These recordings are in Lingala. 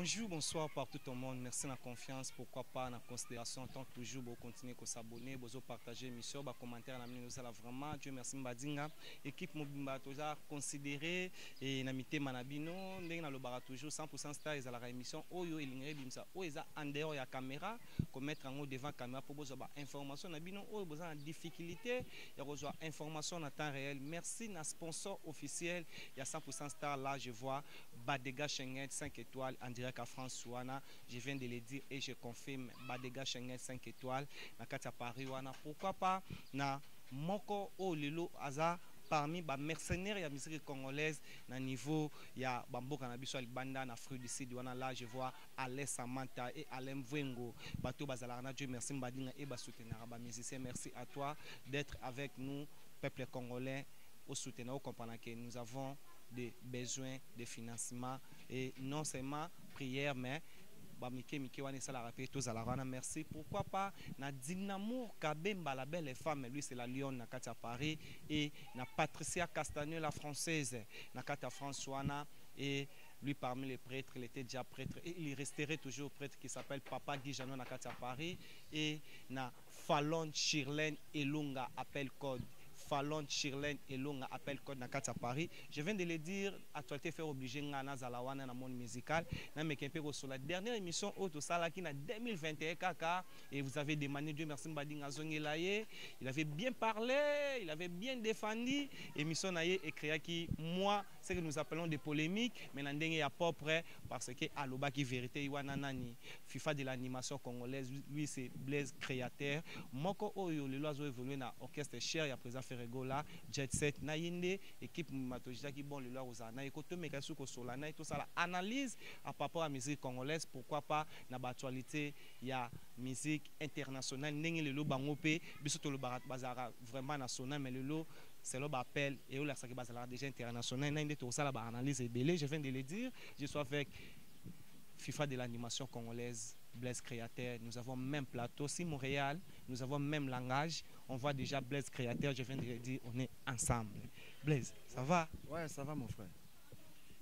Bonjour, bonsoir partout au monde. Merci de la confiance. Pourquoi pas, la considération. Tant toujours, vous continuez à s'abonner, vous partager l'émission, vous commenter, nous allons vraiment. Dieu merci, Mbadinga. Équipe Mobimba, toujours considérée et n'amité Manabino. Nous avons toujours 100% star et à la émission. Oyo et l'ingé bimsa. Oyo en dehors de la caméra, qu'on mettre en haut devant la caméra pour vous avoir information. Nabino, oyo vous avez difficulté, il y a information en temps réel. Merci, na sponsor officiel. Il y a 100% star là, je vois Badega Schengen 5 étoiles en direct à François. Je viens de le dire et je confirme Badega Schengen 5 étoiles na Katia Paris. Pourquoi pas na Moko Olilo Aza parmi les mercenaires de la musique congolaise na niveau ya Bamboka na biso Banda na Fruit du Sud. Là je vois Alain Samantha et Alain Vwengo. Bato Bazalarana, Dieu merci Mbadinga et Basoutenara musicien. Merci à toi d'être avec nous, peuple congolais, au soutenir, au comprendre que nous avons des besoins de financement et non seulement prière mais merci. Pourquoi pas na Dinamour Kabemba, la belle femme, lui c'est la Lyon na Katia Paris, et na Patricia Castagneux, la française na Katia François, et lui parmi les prêtres, il était déjà prêtre et il resterait toujours prêtre, qui s'appelle Papa Dijano na Katia Paris, et na Fallon Chirlène Elunga appel code. Fallon, Chirlène et Longa appel code na Katia Paris. Je viens de le dire, actualité fait obliger Ngana Zalawana dans le monde musical. Sur la dernière émission Auto Salaki en 2021 kaka, et vous avez demandé, Dieu merci Mbadinga Zongelaye, il avait bien parlé, il avait bien défendu. Émission Naye et créé qui, moi, c'est que nous appelons des polémiques, mais n'en est pas prêt parce que Aloba qui vérité, Iwana Nani, FIFA de l'animation congolaise, lui c'est Blaise créateur. Moko Oyo, le loiseau évolué dans l'orchestre cher, il y a présent Ferregola, Jet Set, Naïnde, équipe Matojida qui bon le loir aux Ana, écoute, mais qu'est-ce que sur l'Ana et tout ça, la analyse à rapport à la musique congolaise, pourquoi pas, dans l'actualité, il y a musique internationale, n'est le lot bangopé, bisoto le barat bazara vraiment national, mais le lot, c'est le appel et où la saki bazara déjà international, n'a tout ça, la analyse est belée, je viens de le dire, je suis avec FIFA de l'animation congolaise, Blaise Créateur, nous avons même plateau, si Montréal, nous avons même langage, on voit déjà Blaise Créateur, je viens de le dire, on est ensemble. Blaise, ça va? Ouais, ça va mon frère.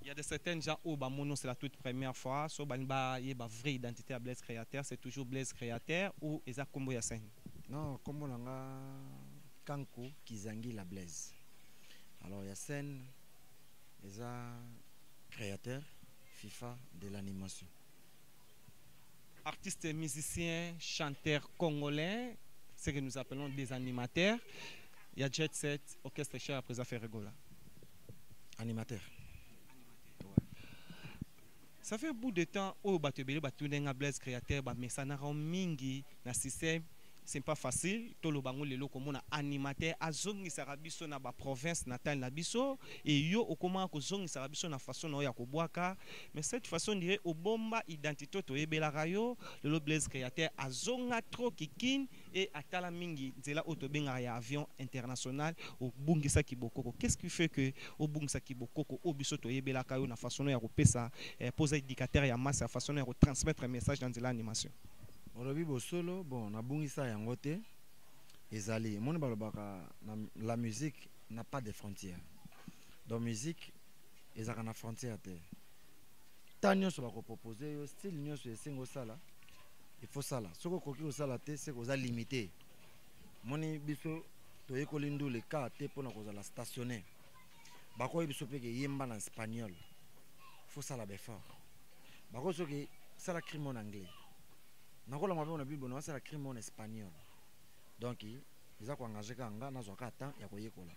Il y a de certains gens où Bamono c'est la toute première fois, so Banba y a vraie identité à Blaise Créateur, c'est toujours Blaise Créateur ou Eza Kombo Yassine? Non, Kombo Langa Kanko Kizangi la Blaise. Alors Yassine, Eza Créateur, FIFA de l'animation. Artistes, musiciens, chanteurs congolais, ce que nous appelons des animateurs. Il y a Jet Set, orchestre cher après affaire Regola. Animateur. Ça fait un bout de temps où Batubeli Batunenga Blaise Créateur, mais ça n'a pas mingi na système. C'est pas facile. Tout le bango lelo comme on animateur azongi sarabiso na ba province natale na biso et yo okoma ko zongi sarabiso na façon na ya ko boaka, mais cette façon dirait au bomba identité to yebela rayo le Blaise Créateur azonga trop kikin et atala mingi nzela otobenga ya avion international au bungisa kibokoko. Qu'est-ce qui fait que au bungisa kibokoko au biso to yebela kayo na façon ya ko pesa poser indicateur ya masse à façon ya ko transmettre un message dans l'animation? Olobi bosolo, bon, na bungisa yangote, ezali. Moni balobaka, la musique n'a pas de frontières. Donc musique, ezaka na frontière te. Tant nyonso bako proposer yo style nyonso esengo sala, il faut sala. Soko koki osala te, c'est koza limité. Moni biso toyekoli ndule ka te pona kozala stationnaire. Bako biso peke yemba na espagnol. Faut sala befort. Bako soki sala crime en anglais. Nakola mabe on a bible c'est la crime en espagnol. Donc ils a ko engagé kanga na zoka temps ya koyekola.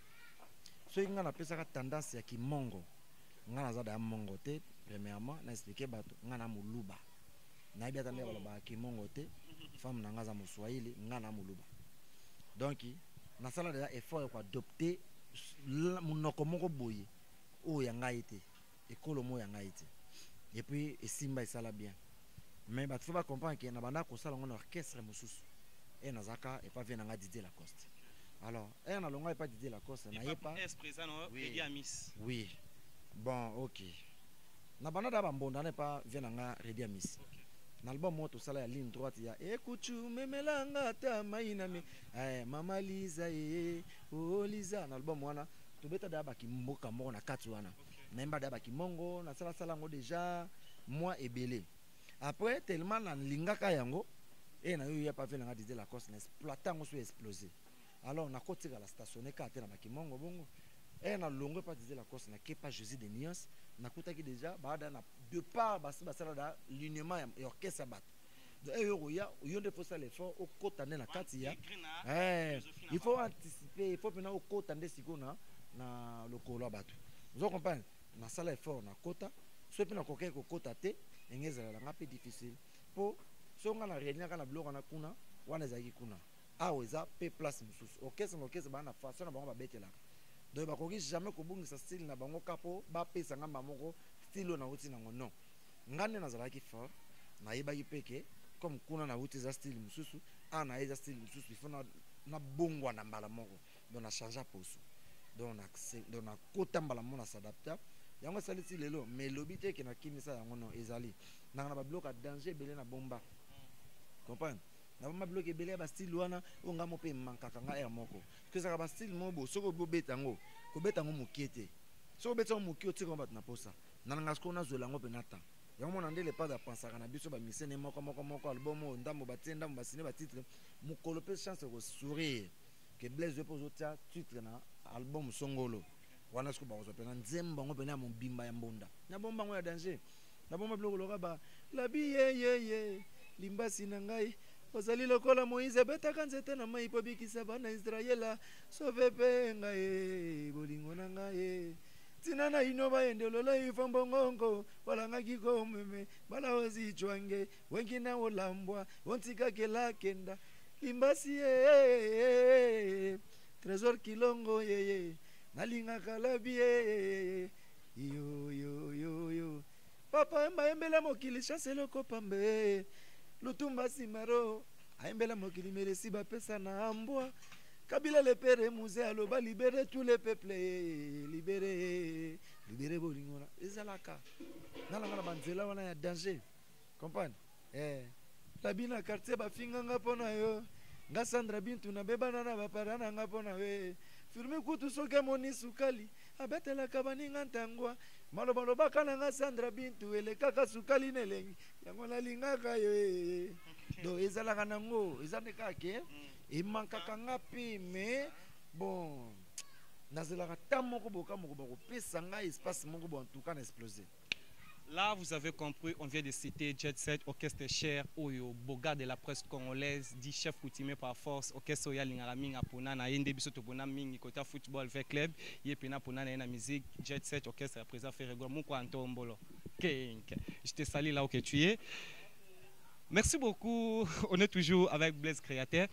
So inga na pesa ka tendance ya kimongo. Nga na zada ya mongo te premièrement na expliquer bato nga na muluba. Na bia tande ba kimongo te femme na nga za muswahili nga na muluba. Donc na sala déjà effort ko adopter munoko moko boye o ya nga ite ekolo mo ya nga ite. Et puis esimba esala bien. Mais il faut comprendre qu'il y a un orchestre mosusu et nazaka et pas venir Didier Lacoste. Alors, et na longa et pas Didier Lacoste, na y pas présent oui. Oui. Bon, OK. Na bana da bambonda n'est pas venir Redi Amis. Na album moto sala ya ligne droite ya ekuchu memelanga ta maina me mama Liza oh Liza na album wana to beta da ba ki mboka mo na katu wana. Na mba da ba ki mongo na sala ngo déjà moi ebele après tellement na lingaka yango et na yo ya pas fait nga disait la course na exploitant ngo so explosé alors na kotika la stationner ka te na bakimongo bongo et na longue pas disait la course na ke pas Jésus de nuance na kutaki déjà baada na de part basi basala da l'uniment et orchestre bat et yo nde faut ça l'effort au kotane na kati ya il faut anticiper il faut pena au kotane sikona na lokolo bato vous comprenez na sala effort na kota so pena koke ko kota te engezela nga pe difficile po so nga na réunion kana bloka na kuna wana ezaki kuna aweza pe place mususu orchestre bana façon na bango ba betela donc ba koki jamais ko bungisa style na bango kapo ba pesa ngamba moko style na uti nango non ngane na zalaki fort na yebaki peke comme kuna na uti za style mususu ana eza style mususu il faut na bongwa na mbala moko donc na changer poso donc na kota mbala mona s'adapter yango salisi lelo mais lobité ke na kimisa yango non ezali na ba bloka danger belé na bomba comprendre na ba bloqué belé ba style wana onga mo pe mankaka nga air moko que ça ba style mobo soko bo betango ko betango mokete soko betango mokete ko bat na posa na nga sko na zola ngo pe nata yango mona ndele pas da pensaka na biso ba misene moko album ndambo batenda ndambo basine ba titre mukolo pe chance ko sourire que Blaise pose tia titre na album songolo wana sko bango pena nzemba ngo pena mombimba ya mbonda na bomba ngo ya danger na bomba bloko loka la biye limbasi na ngai ozali lokola Moïse betaka nzete na mai po bikisa bana Israela sauve pe ngai bolingo na ngai tina na ino baende lola ifambongongo balangaki ko meme bala ozi chwange wengi na olambwa ontika kela kenda limbasi trésor kilongo nalinga kalabie yo papa embela mokili chancelo kopambe lutumba simaro aembela mokili meresi bapesa na ambwa kabila le pere musée aloba libérer tous les peuples libérer bolingona ezalaka nalanga banzela wana ya danger comprendre labina quartier bafinganga pona yo nga Sandra Bintu na bebana na baparana nga pona we firme kutu soke moni sukali abetela kabani ngantangwa malo bakana nga Sandra Bintu ele kaka sukali nelengi yango nalingaka yo do ezalaka nango ezaneka ke imankaka ngapi mais bon nazelaka ta moko boka moko bakopesa nga espace moko bo en tout cas na exploser. Là, vous avez compris, on vient de citer Jet Set, Orchestre Cher, Oyo, Boga de la presse congolaise, dit chef coutumier par force, Orchestre Oya Lingaraming Apona, na Yende Bisoto Bonaming, Kota Football avec Club, Yepena Pona na musique, Jet Set, Orchestre à présent Ferrego, Mouko Antombolo. Je te salue là où tu es. Merci beaucoup, on est toujours avec Blaise Créateur.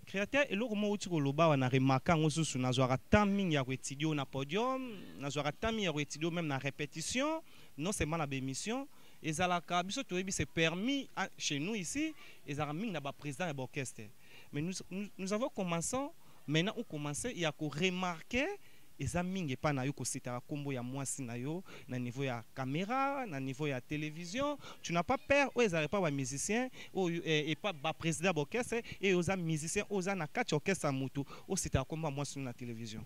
Créateur, et le moment où tu as remarqué que nous avons taming ya étudier na podium, nous avons taming ya étudier même na répétition, non seulement la émission, et ça la biso to c'est permis chez nous ici, et ça raming na ba président de l'orchestre. Mais nous avons commencé, maintenant on commence il y a ko remarquer eza mingi pa na yo ko sitara kombo ya mwasi na yo na niveau ya caméra na niveau ya télévision tu n'as pas peur ou ezare pas ba musicien ou et pas ba président d'orchestre et aux musiciens aux na kati orchestre mutu ou sitara kombo mwasi na télévision.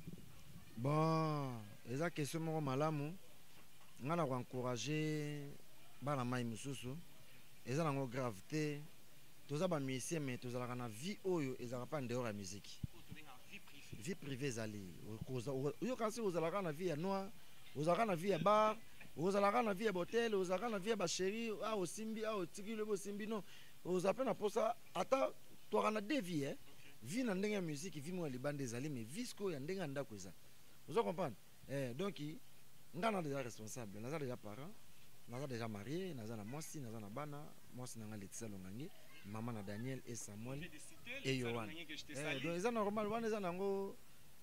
Bon eza question moko malamu ngana ko encourager bana mai mususu eza nango gravité toza ba musicien mais tozalaka na vie oyo ezaka pa ndeo ya musique. Vie privée zali yo kasi ozalaka na vie ya noir ozalaka na vie ya bar ozalaka na vie ya hotel ozalaka na vie ya ba chéri a osimbi a otiki le bosimbi non ozape na posa ata toka na deux vie vie na ndenge ya musique vie mo libande zali mais vie sko ya ndenge ndako eza vous comprenez donc ngana déjà responsable naza déjà parent naza déjà marié naza na mwasi naza na bana mwasi na nga Letisa Longangi maman na Daniel et Samuel et Yohan. Donc ils ont normal,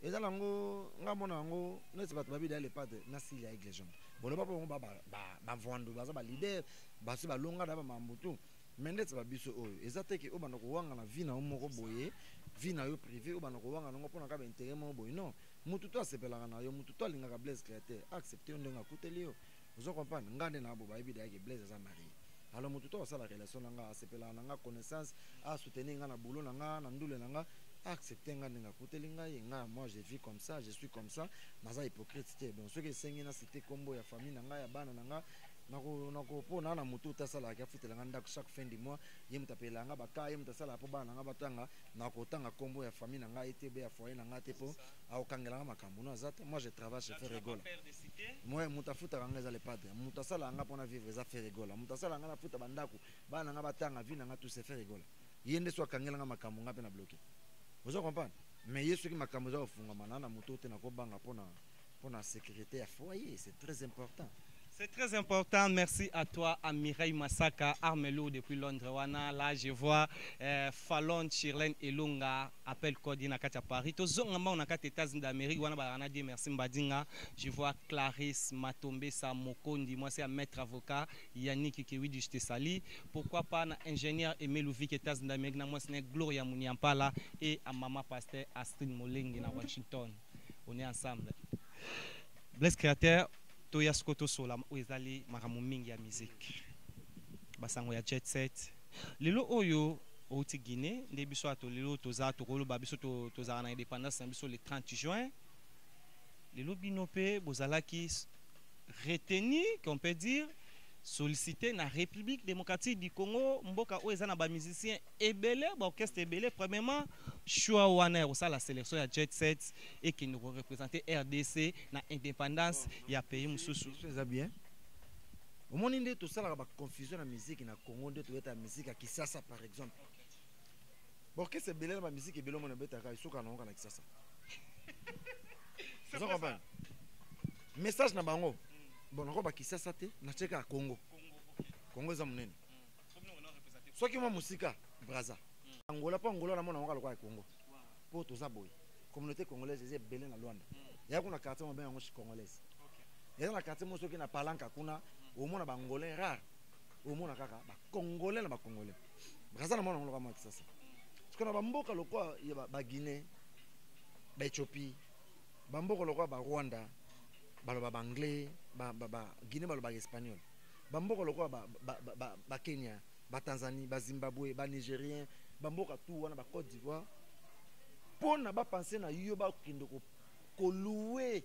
ils ont nga mona ngo neti bato babi dale pas de nasili avec les gens. Bon ba ba vendre ba leader ba se ba longa da ba mambutu. Mais neti ba biso oyo ezateke o bana ko wanga na vie na moko boye, vie na yo privé o bana ko wanga ngo pona ka ba intérêt mo boye non. Mutu to asepelanga na yo mutu to alinga ka Blaise Créateur accepter ndenge akuteli yo. Vous comprenez ngande na bo ba bi dale Blaise za marié. Alors mutu to sa la relation nga asepela nga connaissance a soutenir nga na boulot nga na ndule nga accepter nga ndinga kuteli nga nga moi je vis comme ça je suis comme ça naza hypocrite bon ce que sengi na cité combo ya famille nga ya bana nga nako po na mutu tasala ka futela nganda chaque fin du mois yem tapela nga baka yem tasala po bana nga batanga nako tanga kombo ya famille nga été be ya foyer nga te po au kangela makambo no azata. Moi je travaille chez Ferregola. Moi mutafuta nga za le padre mutasala nga pona vivre za Ferregola mutasala nga na futa bandako bana nga batanga vina nga tout se Ferregola yende so kangela nga makambo nga pe na bloqué. Vous comprenez? Mais yesu ki makambo za ofunga manana mutu te na ko banga pona sécurité ya foyer, c'est très important. C'est très important. Merci à toi, Amireille Massaka, Armelo depuis Londres. Là, je vois Fallon, Chirlen et Lunga, appel Codina à Paris. On a quatre États-Unis d'Amérique. Merci Mbadinga. Je vois Clarisse Matombe Samokondi. Moi, c'est un maître avocat. Yannick Kewi du Sali. Pourquoi pas un ingénieur Aimé Louvik, États-Unis d'Amérique. Moi, c'est Gloria Mouniampala et à maman pasteur Astrid Molengi à Washington. On est ensemble. Bless Créateur. Toya skoto sola oezali maramu mingi ya musique basango ya jet set lelo oyo outi Guinée nde biso ato lelo toza tokoloba biso toza na indépendance biso le 30 juin lelo bino pe bozalaki retenu qu'on peut dire sollicité na République démocratique du Congo mboka oyo eza na ba musiciens ebele ba orchestre ebele premièrement choix wana ça la sélection ya jet set et qui nous représenter RDC na indépendance ya pays mususu c'est bien au monde nde to sala ba confusion na musique na Congo nde to eta musique à Kisasa par exemple bon que c'est belé la musique ebele mon beta ka isuka na ngana Kisasa c'est ça message na bango bon on ba Kisasa te na cheka Congo Congo za munene soki mo musika Braza Angola pa Angola na mona ngala kwa Congo po to za boy communauté congolaise eze belé na Luanda ya kuna quartier mo ben ngo congolaise ya na quartier mo soki na Palanka kuna au mona ba angolais rare au mona kaka ba congolais na ba congolais Braza na mona ngala kwa Kisasa parce que na ba mboka lokwa ya ba Guinée ba Éthiopie ba mboka lokwa ba Rwanda baloba ba anglais ba Guinée baloba espagnol ba mboka lokwa ba Kenya ba Tanzanie ba Zimbabwe ba Nigérien ba mboka tout wana ba Côte d'Ivoire pona ba penser na yo ba kende ko louer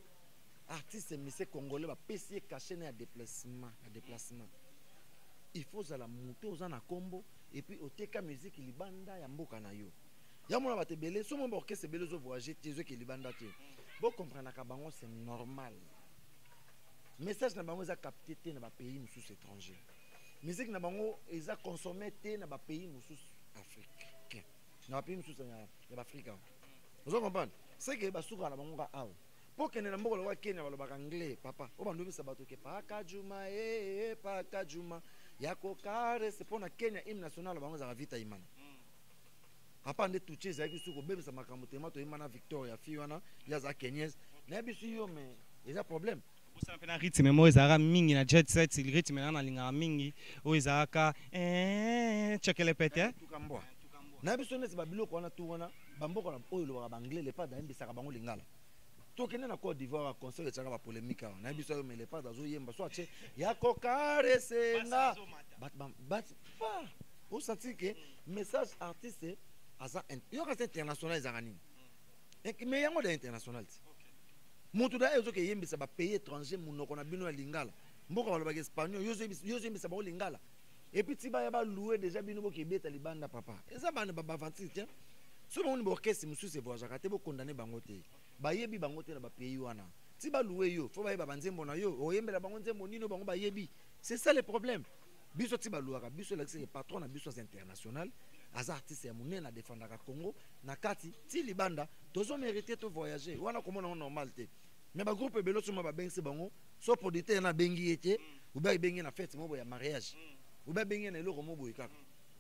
artiste monsieur congolais ba pesi caché na déplacement il faut za la monter aux na combo et puis oteka musique libanda ya mboka na yo ya mona ba tebele so mo ba orchestre bele zo voyager tezo ke libanda te bo comprendre ka bango c'est normal message na bango za capté te na ba pays mususu étranger musique na bango eza consommé te na ba pays mususu africain na ba pays mususu ya Afrique vous comprenez c'est que ba suka na bango ka awo po kene na mboko wa Kenya balobaka anglais papa o bandu bisa bato ke paka juma paka juma yako kare c'est pour na Kenya hymne national bango za vita imana papa nde tuche za kisuko bebisa makambo tema to imana Victoria fi wana ya za Kenyes na bisu yo mais eza problème ça fait un rythme moi ezara mingi na jet set il rythme na linga mingi o ezaka chekele pete tukambwa na biso nesi ba biloko wana tu wana bamboko na oyo lo ba anglais le pas d'ambisa ka bango lingala to kene na Côte d'Ivoire concert etaka ba polémique na biso yo mais le pas dazo yemba so ache ya kokare senga bat pas o senti que message artiste aza yo ka international ezangani mais yango de international mutu da ezo ke yembisa ba pays étranger munoko na bino ya lingala mboka balobaka espagnol yo yembisa ba lingala et puis tiba ya ba louer déjà bino boke beta libanda papa eza bana ba vanti tiens so ba oni orchestre mususu voyage te bo condamner bango te ba yebi bango te na ba pays wana tiba louer yo fo ba yeba banzembo na yo o yembela bango nzembo nino bango ba yebi c'est ça le problème biso tiba louaka biso la c'est patron na biso international aza artiste ya munene na défendre ka Congo na kati ti libanda tozo mériter to voyager wana komona normal te mais ba groupe belo suma ba bengse bango so producteur na bengi ete ou ba bengi na fête mobo ya mariage ou ba bengi na eloko mobo ikaka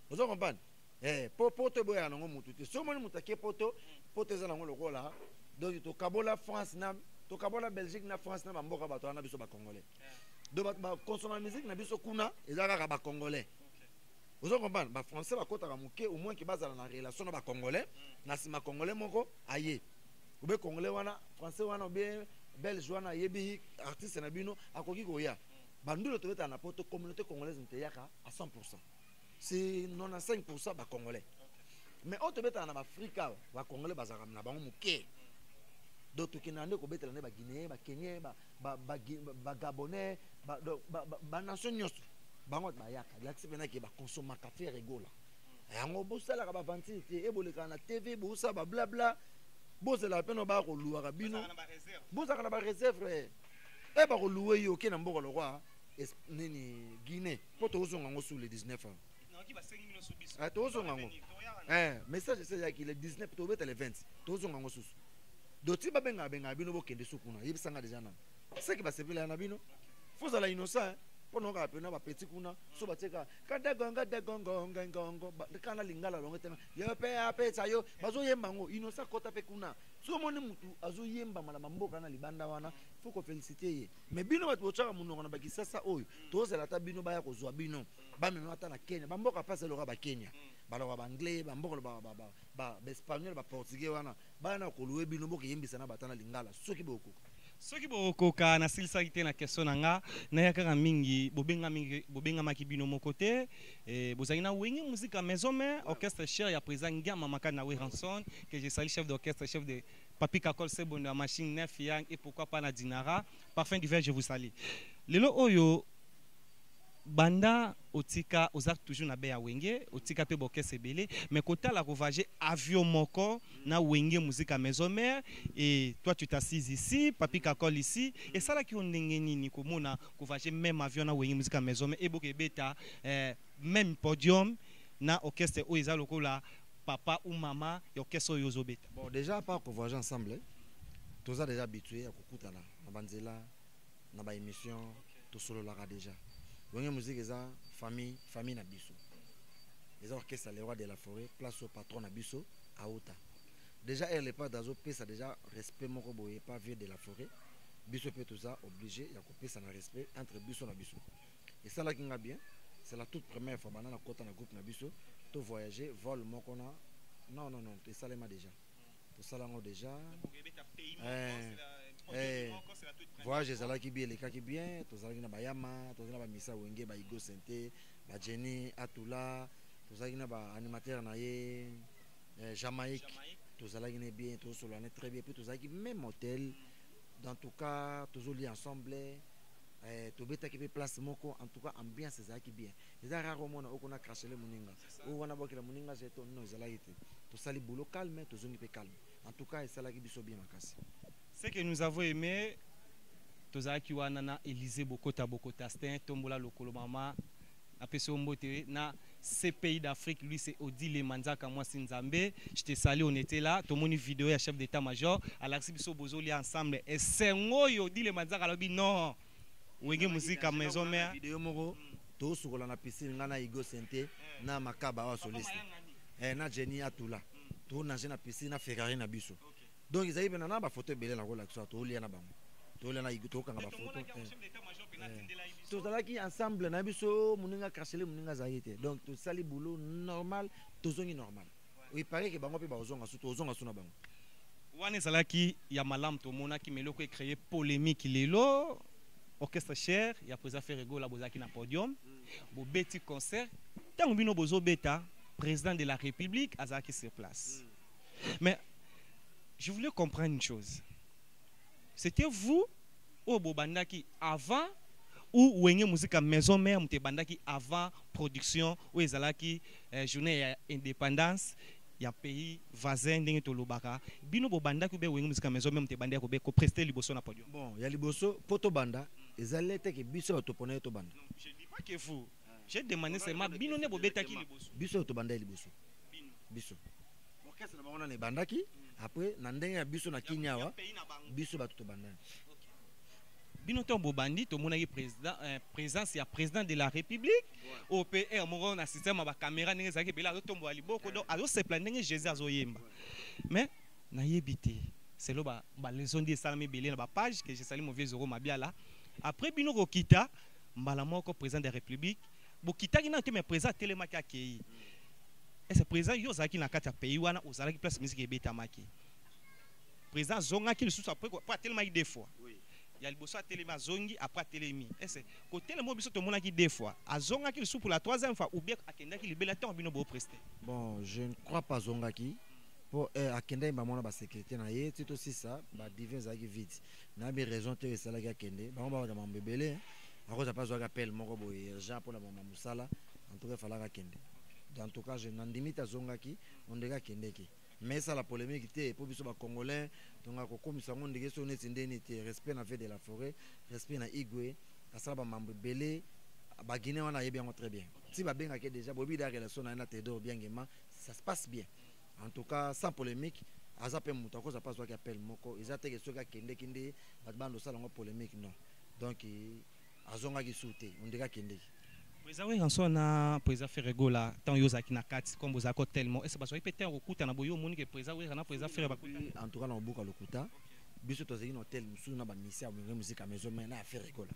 vous comprenez poto boya nango mutu te so moni mutake poto za nango lokola donc to kabola France na to kabola Belgique na France na ba mboka bato na biso ba congolais donc ba consommer musique na biso kuna ezaka ba congolais. Vous comprenez? Les Français au moins qui basent la relation avec les Congolais, les Congolais moko aye. Ou bien Congolais wana, Français wana bien Belge wana yebi artiste na bino akoki koya. Bandulo to beta na poto communauté congolaise nteyaka à 100%. C'est 95% ba Congolais. Mais autre beta na Afrika ba Congolais bazaka na bango muke. D'autres qui n'ande ko beta na ba Guinée, ba Kenya, ba ba Gabonais ba nation nyonso bango bayaka lakisi pena ke ba consommer café regola yango bosala ka ba venti te eboleka na TV bosa ba blabla bosala pena ba ko luwa bino bosaka na ba réserve ba ko luwe yo ke na mboko le roi nini Guinée poto ozonga ngo sous le 19 ans tozonga ngo message c'est qu'il le 19 to beta le 20 tozonga ngo sous doti ba benga bino bokende sukuna yebisanga déjà na c'est qui va se pela na bino faut ala innocent pono ka pena ba petit kuna so bateka kada gonga de gongo ngongo kana lingala longo tena yo pe apetsa yo bazo yemba ngo innocent kota pe kuna so moni mutu azo yemba mala mamboka na libanda wana faut ko féliciter ye mais bino batu ochaka munongo na bakisa sa oyo tozela ta bino baya kozwa bino ba mema ta na Kenya bamboka pasa loka ba Kenya baloka ba anglais bamboka ba espagnol ba portugais wana bana ko luwe bino boke yembisa na batana lingala soki boko soki bokoka na silisaki te na question na nga nayakaka mingi bobenga maki bino moko te bozali na wenge musique à maison mais orchestre cher ya président Ngama Makana na Ranson que je salue chef d'orchestre chef de Papi Kakol Sebondo la machine 9 yang et pourquoi pas na Dinara parfum d'hiver je vous salue lelo oyo banda otika ozak toujours na beya wenge otika pe boke sebele mais kotala rovage avion moko na wenge musique à maison mère et toi tu t'assises ici Papi Kakol ici et ça là qui on ndenge nini komona rovage même avion na wenge musique à maison mère et boke beta même podium na orchestre o eza lokola papa ou maman et orchestre yozo beta bon déjà pas qu'on voyage ensemble tous a déjà habitué à kokutana na banzela na ba émission to solo la déjà wenge musique eza famille na biso eza orchestre les rois de la forêt place au patron na biso aota déjà elle pas dazo pesa déjà respect moko boye pas vieux de la forêt biso peut tout ça obligé ya ko pesa na respect entre biso na biso et ça là qui nga bien c'est la toute première fois banana kota na groupe na biso to voyager vol moko na non to salema déjà to salango déjà voyage ezalaki bien elekaki bien tozalaki na bayama tozalaki na bamisa wenge baigo sente bajeni atula tozalaki na baanimateur na ye Jamaïque tozalaki na bien tozosolana très bien puis tozalaki même hôtel dans tout cas tozoli ensemble tobetaki pe place moko en tout cas ambiance ezalaki bien eza rare omona okona crachele moninga owana bokela moninga jeto non ezalaki te tosali boulot calme tozongi pe calme en tout cas esalaki biso bien makasi. Ce que nous avons aimé, tozaki wana na Élysée Bokota Stin tombola lokolo mama apeso mbote na ces pays d'Afrique lui c'est Odile Manzaka moi Sinzambe je te salue on était là tout mon vidéo ya chef d'état-major Alexis biso bozoli ensemble et c'est ngoyo Odile Manzaka lobi non wenge musique à maison mère vidéo moko to sukola na piscine ngana Igo Sente na makaba wa soliste na Jenny Atula to na jena piscine na Ferrari na biso donc ils avaient na ba photo belé na kola so to lia na bango to lia na Igo to kanga ba photo to zalaki ensemble na biso muninga krachele muninga zaite donc to sali boulot normal to zongi normal il paraît que bango pe ba ozonga su na bango wana zalaki ya malam to mona ki meloko e créer polémique lelo orchestre cher ya président Ferrego la bozaki na podium bo beti concert tango bino bozo beta président de la République azaki sur place mais je voulais comprendre une chose c'était vous au bobandaki avant ou wenge musique à maison mère mte bandaki avant production ou ezalaki journée indépendance ya pays voisin ndenge to lobaka bino bobandaki be wenge musique à maison mère mte bandaki ko be ko prester liboso na podium bon ya liboso poto banda ezalete ke biso to pona to banda je dis pas que vous j'ai demandé seulement bino ne bobetaki liboso biso to banda liboso biso orchestre na bango na bandaki après na ndenge ya biso na kinyawa biso bato to banda bino to bobandi to monaki président présence ya président de la République au PR moko na système ba caméra ndenge zaki bela tombo ali boko donc azo se plan ndenge Jésus azoyemba mais na yebité c'est lo ba leçon de salami belé na ba page que je salue mon vieux Zoro Mabiala après bino ko kita mbala moko président de la République bo kitaki na te mais président telemaki akei et ce président yo zaki na kata pays wana ozalaki place musique ebetamaki président zongaki lisusu après pas tellement deux fois il y a le bosso à téléma zongi après télémi et c'est côté le mot biso to monaki deux fois azongaki lisusu pour la troisième fois ou bien akendaki libela temps bino bo prester bon je ne crois pas zongaki pour akende ba mona ba sécurité na ye tout aussi ça ba divin zaki vite na bi raison te ça la ga kende ba ba ba mbebele ako za pas zo appel moko boye Jean pour la mama musala en tout cas fallait ga kende en tout cas je n'andimite azongaki on dega kende ki mais ça la polémique était pour biso ba congolais donc ako komisa ngo ndege so neti ndeni te respect na fait de la forêt respect na igwe asala ba mbebele ba Guinée on a bien très bien si ba benga ke déjà bobi da relation na Théodore Biangema ça se passe bien en tout cas sans polémique azape muto ko za pas zo ki appel moko ezate ke soka kende kende ba bando sala ngo polémique non donc azonga ki souté on dega kende Président oui en na président Ferrego là tant yozaki na kati comme vous ako tellement est-ce parce que peut-être okuta na boyo moni que président oui na président Ferrego en tout cas na obuka lokuta biso tozaki na hôtel musu na ba misia au musique à maison mais na Ferrego là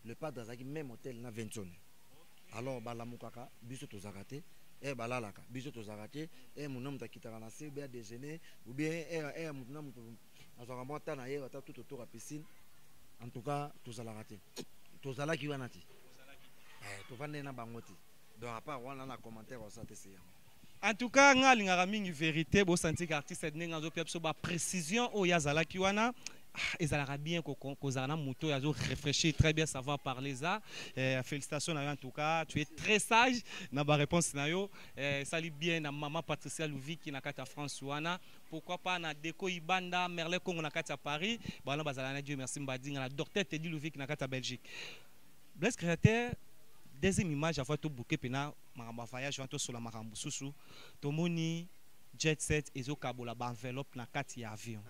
le padre azaki même hôtel na Vincent alors balamukaka biso tozakate balalaka biso tozakate mon homme takitaka na se bien déjeuner ou bien mutu na mutu azaka mota na ye ata tout autour à piscine en tout cas tozalaka te tozalaki wana te tovande na bango te donc à part wana na commentaire ça te c'est en tout cas nga lingaka mingi vérité bo senti que artiste nenga zo pia so ba précision o yazalaki wana ezalaka bien kozala na moto yazo réfléchir très bien savoir parler ça félicitations en tout cas tu es très sage na ba réponse na yo sali bien na maman Patricia Louviki na kata France wana pourquoi pas na Déco Ibanda Merle Congo na kata Paris bana bazala na Dieu merci mbadinga na docteur Teddy Louviki na kata Belgique Blaise Créateur deuxième image à fois tout bouquet pena maramba voyage wanto sur la marambu susu tomoni jet set ezo kabola ba enveloppe na kati ya avion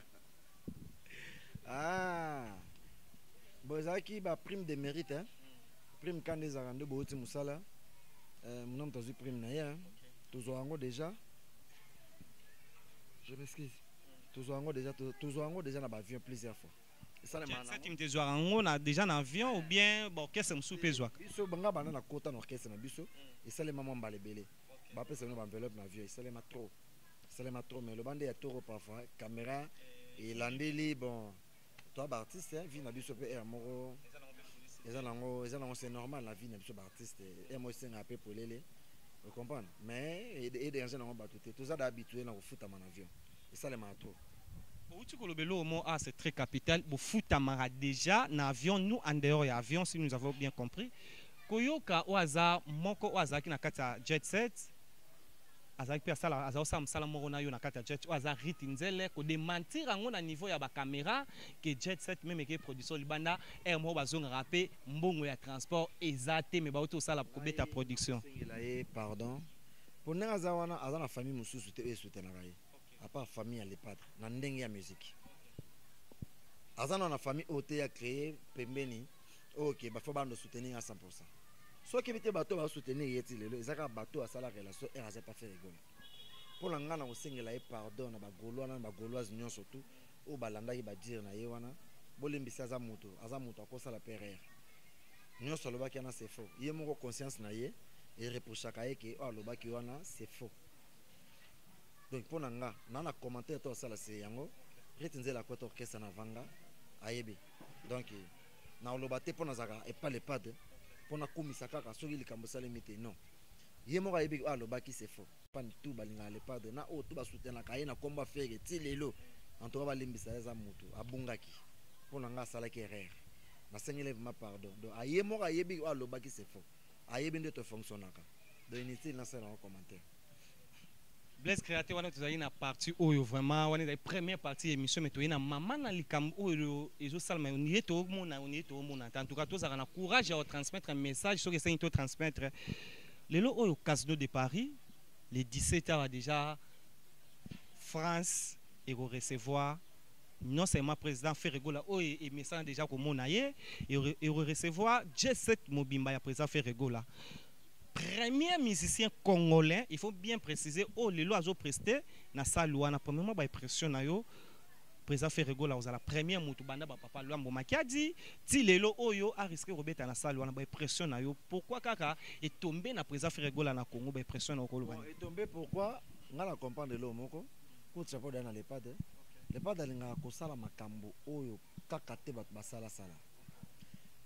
bozaki ba prime de mérite hein prime quand les arande boti musala mon nom tazu prime na ya tozo ango déjà je m'excuse tozo ango déjà na ba avion plusieurs fois cette team de Zoarango na déjà en avion ou bien bon qu'est-ce que me soupe Zoak biso banga bana na kota na orchestre na biso et ça les mamans balebele ba pesa no ba enveloppe na avion ça les ma trop mais le bande ya toro parfois caméra et landeli bon toi artiste vie na biso pe air moro ezango c'est normal la vie na biso artiste et moi c'est un peu pour les vous comprenez mais et des gens n'ont pas tout ça d'habitué na foot en avion et ça les ma trop c'est très capital. Pour foot déjà dans l'avion, nous en dehors de l'avion, si nous avons bien compris. Koyoka au hasard, moko au hasard qui n'a qu'à jet set. Azaki pia sala azao sala moko na yo na kata jet au hasard ritinzele ko démentir ango na niveau ya ba caméra que jet set même que production libanda et mo bazonga rapé mbongo ya transport ezate mais ba auto sala ko beta production. Pardon. Pour na azawana azana famille mususu te soutenaka ye. À part famille à l'EPAD, na ndenge ya musique. Azana na famille ote a créé pembeni. OK, ba faut bando soutenir à 100%. Soit que bité bateau va soutenir yeti lelo, ezaka bateau à sala relation et aza pas faire rigoler. Pour la ngana o sengela e pardon na ba gaulois na ba gauloise nyon surtout o balanda ki ba dire na ye wana. Bolimbisa za moto akosa la perere. Nyon solo ba kana c'est faux. Yé moko conscience na ye et reprochaka ye ke o loba ki wana c'est faux. Donc pour nanga nana commentaire to sala se yango retinze la kota orchestre na vanga ayebi donc na olobate pour nazaka et pas les pads pour na komisa kaka soki likambo sala mité non yemo ka yebi alobaki c'est faux pas tout balinga les pads na o tout ba soutenir ka ye na komba faire ti lelo en tout cas ba limbisa za mutu abungaki pour nanga sala ki erreur na sengele ma pardon donc ayemo ka yebi alobaki c'est faux ayebi ndeto fonctionnaka donc inutile na sala en commentaire Blaise Créateur wana tozali na partie oyo vraiment wana la première partie émission mais toyina na maman na likam oyo ezo salma on y est au monde en tout cas tous na courage à transmettre un message sur que c'est to transmettre lelo oyo Casino de Paris les 17h déjà France et recevoir non seulement président Ferrego là oyo et message déjà comme on aye et recevoir J7 Mobimba ya président Ferrego là premier musicien congolais, il faut bien préciser, les lois ont presté, na saluana, premièrement, ba pression na yo, président Ferrego là, la première moutou banda ba papa Luambo qui a dit, ti lelo oyo a risqué Robert na saluana, ba pression na yo, pourquoi kaka est tombé na président Ferrego là na Congo, ba pression na okolo banda. Est tombé pourquoi? On a comprendre lo moko, coup de chapeau dans les pads, les pads linga ko sala makambo oyo kaka te ba sala.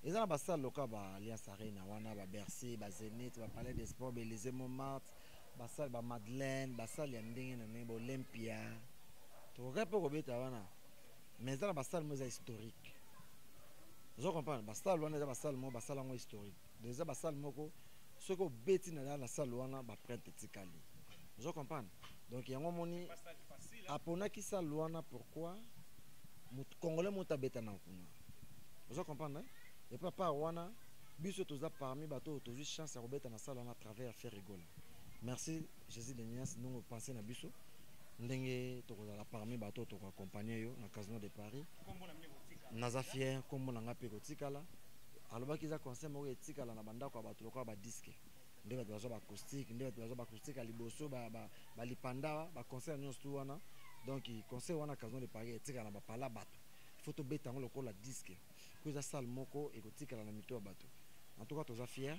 Ils ont un local, Alliance Arena, Wana, Bercy, Zénith, Palais des Sports, Élysée Montmartre, basal ba Madeleine basal ya ndenge na ndenge Olympia to repo ko beta wana mais ça basal mo historique je comprends basal wana za basal mo basal ngo historique déjà basal moko soko beti na la salle wana ba prêtre tikali je comprends donc yango moni apona ki salle wana pourquoi congolais mota beta na kuna je comprends et papa wana biso toza parmi bato tozu chance ya kobeta na salle wana à travers faire rigola. Merci Jésus de Nias nous penser na biso ndenge tokozala parmi bato toko accompagner yo na Casino de Paris naza fier kombo na ngape kotikala alobaki za concert moko etikala na bandako bato lokwa ba disque nde bato bazo ba acoustique nde bato bazo ba acoustique liboso ba lipanda ba concert nyonso wana donc concert wana Casino de Paris etikala na ba pala bato photo beta ngo lokola disque ko za salle moko ekotikala na mito bato en tout cas toza fier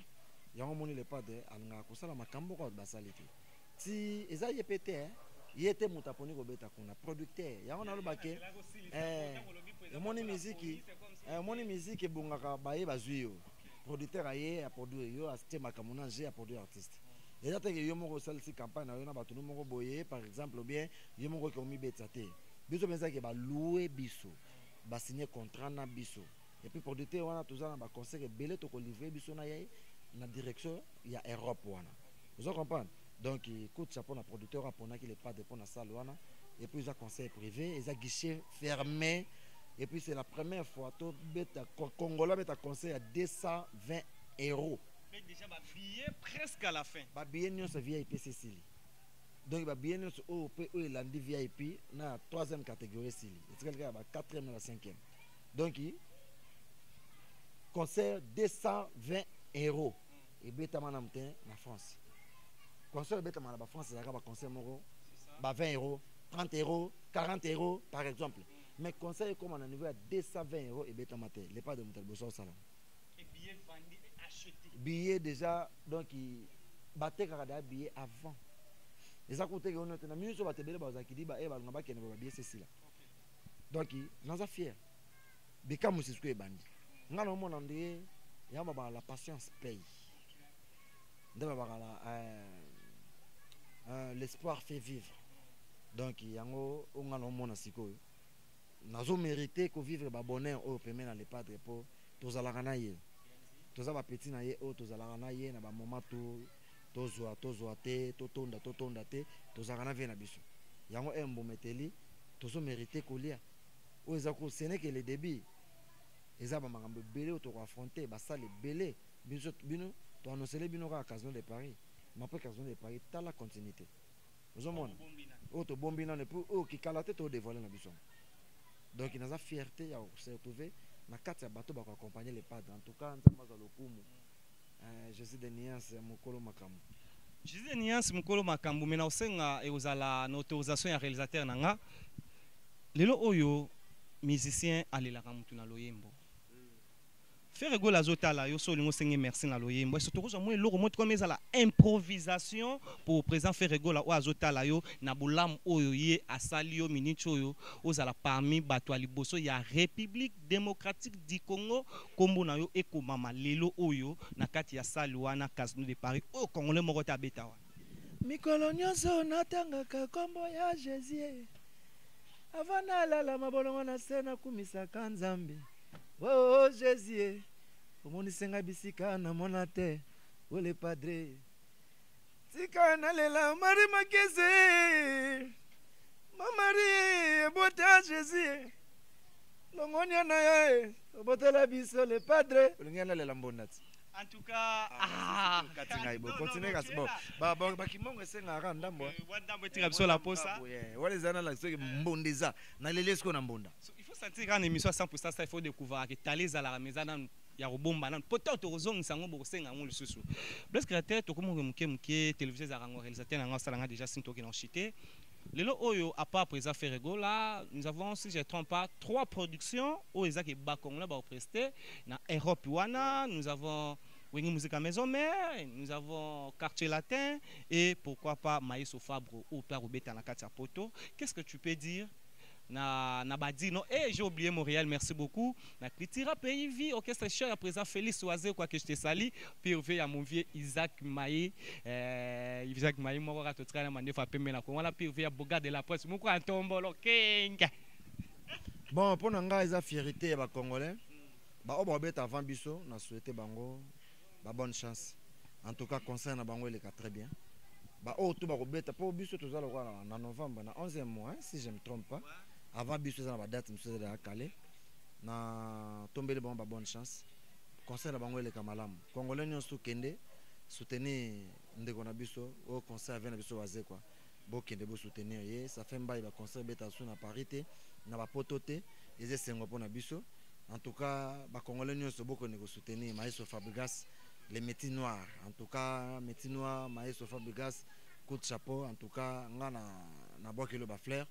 yango moni le padre alanga kosala makambo ko basalite ti eza yepete yete mutaponi ko beta kuna producteur yango na lobake moni musique bongaka baye bazwi yo producteur aye a produire yo assisté makambo na a produire artiste eza te yo moko salisi campagne na yo na bato moko boye par exemple ou bien yo moko ko mi beta te biso benza ke ba louer biso ba signer contrat na biso et puis producteur wana tozana ba conseil belé to ko livrer biso na yai na direction il y a Europe wana vous comprenez donc écoute ça pour un producteur pour qu'il est pas de pour la salle wana et puis il y a conseil privé il y a guichet fermé et puis c'est la première fois tout beta congolais beta conseil à 220 €. Mais déjà ba billet presque à la fin ba billet non c'est VIP Cécile donc ba billet non au PE landi VIP na 3e catégorie Cécile c'est quelqu'un ba 4e na 5e donc concert 220 €. Et beta manamte na France. Concert beta manaba France ça va concert moko ba 20 €, 30 €, 40 € par exemple. Mais concert comme on a niveau à 220 € et beta mate les pas de Mutalboso salon. Et billets vendus et achetés. Billets déjà donc il battait kada billets avant. Les a coûté on na minute ba tebele ba zakidi ba e ba ngaba kene ba billet c'est là. Donc nous a fier. Beka musisiko e bandi. Ngana mona ndé yamba ba la patience paye. L'espoir fait vivre. Donc yango ongana mona sikoyo nazo mérité ko vivre ba bonheur au premier na les padres pour tozalaka na ye toza ba petit na ye o tozalaka na ye na ba moment tozwa te totonda te tozalaka na vie na biso yango embometeli tozo mérité kolia o ezako ce n'est que le début eza ba makambo belé to ko affronter ba sale belé bino to annoncer bino ka Casino de Paris ma pas Casino de Paris ta la continuité vous monde o to bombina ne pour o ki kalate to dévoiler na biso donc il a fierté ya se retrouver na kati ya bato ba ko accompagner les padres en tout cas nzamba za lokumu Jésus de Nias mokolo makambo Jésus de Nias mokolo makambo mena osenga e ozala na autorisation ya réalisateur nanga lelo oyo musicien alelaka mutu na loyembo faire rigoler azotala yo so lingo senge merci na loyembo surtout ko mo eloko mo comme ça la improvisation pour présent faire rigoler o azotala yo na bolam oyo ye asali yo minute oyo ozala parmi bato aliboso ya République démocratique du Congo kombo na yo ekomama lelo oyo na kati ya salle wana Casino de Paris o congolais moko ta beta wa mikolo nyonso natangaka kombo ya Jésus avana lala mabolongo na sena kumisaka nzambe oh Jésus omonisenga bisika na monate ole padre tika na lela mari makeze mamari bota Jésus longonia na ye obotela biso le padre olingana lela mbonati en tout cas continuez bon ba kimongo senga ka ndambo ndambo tira biso la posa wale zana la soki mbondeza na lelesko na mbonda il faut sentir quand émission 100% ça il faut découvrir que taleza la maison ya robomba nan poto to rozongisa ngo bosenga ngo lisusu parce créateur to komo muke télévision za rango réalisateur nga salanga déjà sinto ki na chité lelo oyo à part présent faire rigola nous avons si je ne trompe pas 3 productions au ezaki bakongla ba prester na Europe wana nous avons Wengi Musique à Maison Mère, nous avons Quartier Latin et pourquoi pas Maïso Fabre ou Père Robeta na Katia Poto. Qu'est-ce que tu peux dire na badino et j'ai oublié Montréal, merci beaucoup. Na Critira Pays Vie, orchestre cher à présent Félix Oisé, quoi que je te salue. Puis à mon vieux Isaac Maï, Isaac Maï, moi on a tout train de faire payer la con. On a puis à Boga de la presse, moi quoi tombe lo king. Bon, pour nous nga fierté ya ba Congolais. Ba obo bet avant biso, na souhaité bango ba bonne chance. En tout cas concert na bango il est très bien. Bah oh tout ba robeta pour biso tout ça le en novembre na 11e mois hein, si je me trompe pas. Avant biso ça na date monsieur de Calais na tombé bon ba bonne chance. Concert na bango le kamalam. Congolais nyonso kende soutenir ndeko na biso au concert avec na biso waze quoi. Bo kende bo soutenir ye ça fait mbaye ba concert beta sou na parité na ba pototé les sengo pour na biso. En tout cas ba Congolais nyonso bo ko soutenir Maestro Fabregas les métiers noirs. En tout cas, métiers noirs, Maestro Fabregas, coup de chapeau. En tout cas, on a boqué le bafleur.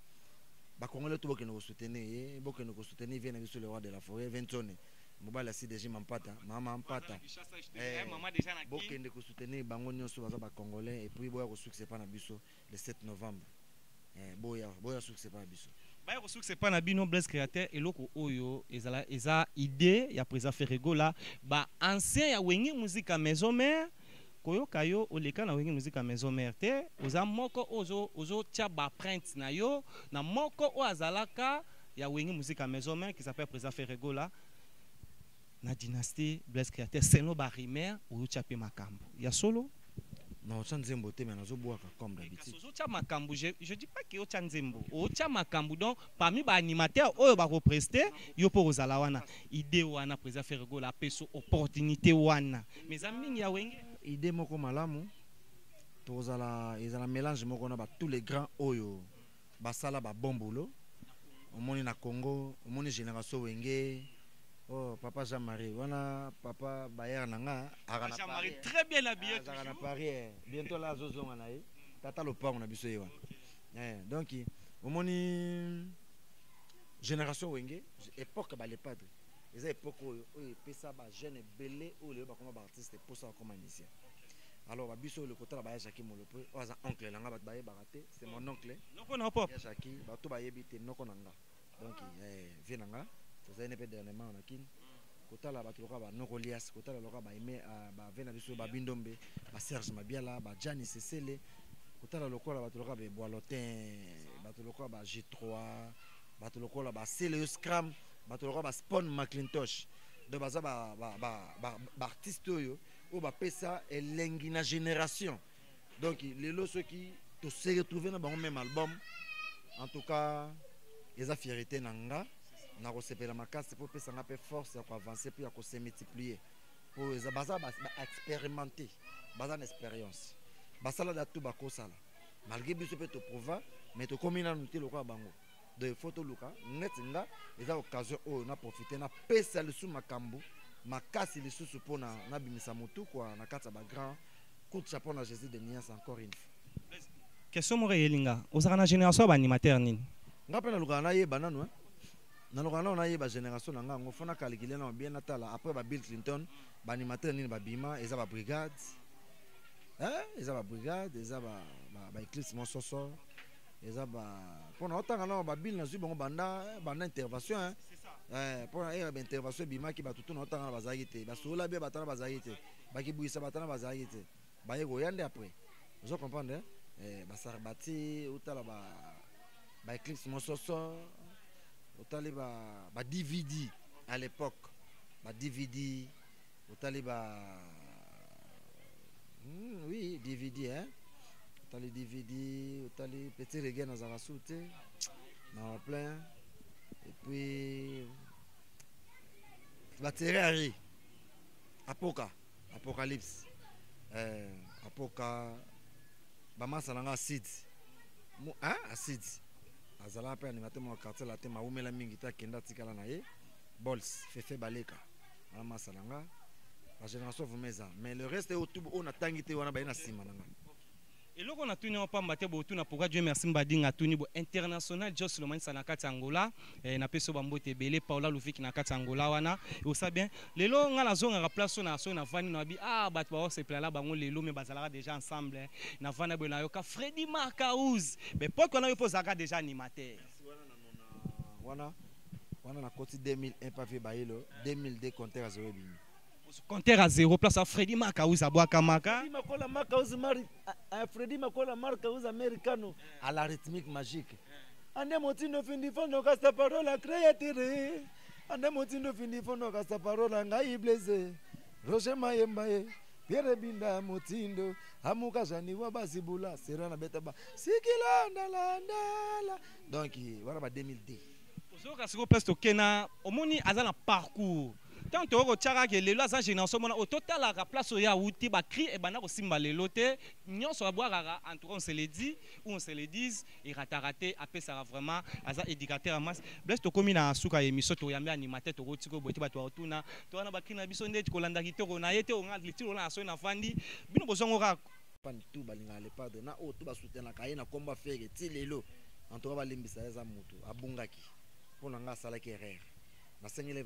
Bah, Congolais tout boqué nous soutenir, boqué nous soutenir, vient sur le roi de la forêt, 20 tonnes. Mobile assis déjà m'empata, maman empata. Boqué nous soutenir, bangonio sur les Congolais et puis boya au succès pas na biso le 7 novembre. Boya succès pas na biso. Bah au succès pas na bino Blaise créateur et loko oyo eza idée ya président Ferrego là ba ancien ya wengi musique à maison mère koyo kayo oleka na wengi musique à maison mère te oza moko ozo tia ba print na yo na moko o azalaka ya wengi musique à maison mère qui s'appelle président Ferrego là na dynastie Blaise créateur seno ba rimer oyo tia pe makambo ya solo. Non, on nzembo te mais nazo boaka comme d'habitude. Je dis pas que on nzembo. O tia makambu donc parmi ba animateurs oyo ba représenter yo po ozala wana idée wana président Ferrego la peso opportunité wana. Mes amis ya wenge idée moko malamu tozala ezala mélange moko na ba tous les grands oyo basala ba bon boulot. Omoni na Congo, omoni génération wenge. Oh, papa Jean-Marie, voilà, papa Bayer Nanga. Jean-Marie, très bien habillé. Paris, bientôt là, Zozo Manaï. Tata le pas, on a vu donc, au moins, génération Wenge, époque, les padres. Les époques où ils pèsent à jeune et belé, où les artistes pour ça comme initié. Alors, Babiso, le côté là, Jackie Molopo, oncle, c'est mon oncle. Non, pas. Jackie, Bato Bayebite, Nokonanga. Donc, Vienanga. Vous avez un dernièrement en Akin. Kota la batloka ba Nokolias, kota la loka ba Aimé ba Vena biso ba Bindombe, ba Serge Mabiala, ba Gianni Cecele, kota la loka la batloka ba Boilotin, batloka ba G3, batloka ba Celeus Scram, batloka ba Spawn McIntosh. De baza ba artiste yo ou ba pesa elengi na génération. Donc les lots ceux qui to se retrouver dans le même album. En tout cas, les fierté nanga. Na recevé la macasse pour que ça n'ait force pour avancer puis à se multiplier pour expérimenter bazan expérience basala da tout bako sala malgré biso peut te prouver mais to comme na noter le quoi bango de photo luka net nga les occasion oh na profiter na pesa le sous makambo makasi le sous pour na bimisa motu quoi na kata ba grand coup de chapeau na Jésus de Nias encore une fois. Question mo reyelinga osaka na génération ba animateur nini nga pe na luka na ye banano hein. Dans le Rwanda, on a eu la génération on a calculé bien après Bill Clinton, l'animateur ni Bima, ils ont la brigade, ils ont la brigade, ils ont la Eclipse Monsoso, ils ont pour autant on Bill n'a eu banda intervention pour une intervention Bima qui va tout le temps dans la bazarité, parce que là bien battant la bazarité, qui bouille ça battant la bazarité, bah il y a après, vous comprenez? Basarbati, ou t'as la Eclipse Monsoso. Au taliba DVD à l'époque DVD au taliba oui DVD hein au tali DVD au tali petit reggae dans la soute dans plein et puis batterie apocalypse apoca bama salanga acid hein acid azala pe animateur mo quartier la te ma umela mingi ta kenda tikala na ye bols fefe baleka ala masalanga la génération vumeza mais le reste est autour on a tangité wana ba ina sima nanga et loko on a tuni on pamba te bo tuna pourquoi Dieu merci mbadinga tuni bo international Jos Lomani sana kati Angola na peso bambote belé Paula Luviki na kati Angola wana et ça bien lelo nga la zonga ra place na so na vani na bi bat ba se plala bango lelo mais bazala déjà ensemble na vana bo na yoka Freddy Marcaouz mais pourquoi on a yo posaka déjà animateur wana na koti 2001 pavé bailo 2002 compteur à 0 bini. Compteur à 0 place à Freddy Makauza Boaka Maka. Freddy Makola Makauza Freddy Makola Makauza americano à la rythmique magique. Ande motindo findi fondo kasta parola créature. Ande motindo findi fondo kasta parola ngai blaze. Roger Mayemba Pierre Binda motindo amuka jani wa basibula serana betaba sikila ndala. Donc voilà ba 2002. Ozoka siko place to kena omoni azana parcours. Tant que tchara que lelo aza génération mona au total la place ya outi ba cri et bana ko simba lelo te nyon so boira en tout cas on se le dit ou on se le dise et raté après ça vraiment aza éducateur en masse bless to komi na suka émission to yambe animateur to rotiko boiti ba to otuna to wana ba cri na biso ndeti ko landa kitoko na yete on a litiro na so na fandi bino bozongo ka pan tout balinga le padre na o to ba soutenir ka na combat faire ti lelo en tout cas ba limbisa za mutu abungaki pona nga sala ki erreur.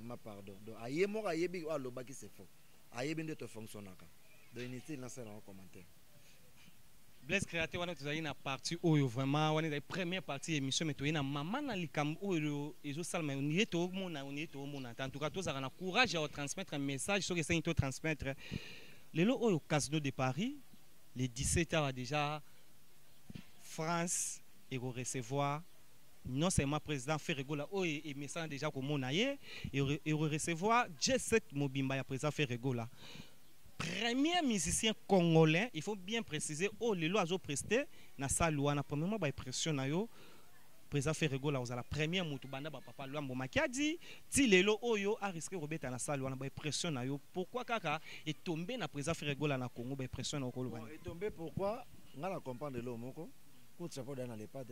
Ma pardon. Donc, aïe, moi, aïe, bi, le baki c'est faux. Aïe, bien de te fonctionner. Donc, inutile, dans un commentaire. Blaise créateur, on a une partie où vraiment, on est la première partie émission, mais tu es na maman na likam où ils ont salmé, on y est au monde, En tout cas, tous ont courage à transmettre un message, sur que c'est une transmettre. Le lot au Casino de Paris, les 17h déjà, France, et recevoir. Non seulement président Ferregola et message déjà comme on a et recevoir J7 Mobimba ya président Ferregola premier musicien congolais il faut bien préciser le lo azo presté na salle wana premièrement ba impression na yo président Ferregola la première mutu banda ba papa Luambo Makiadi ti lelo oyo a risqué robeta na salle wana ba impression na yo pourquoi kaka est tombé na président Ferregola na Congo ba impression na ko est tombé pourquoi ngala comprendre lo moko ko chapeau dans les pas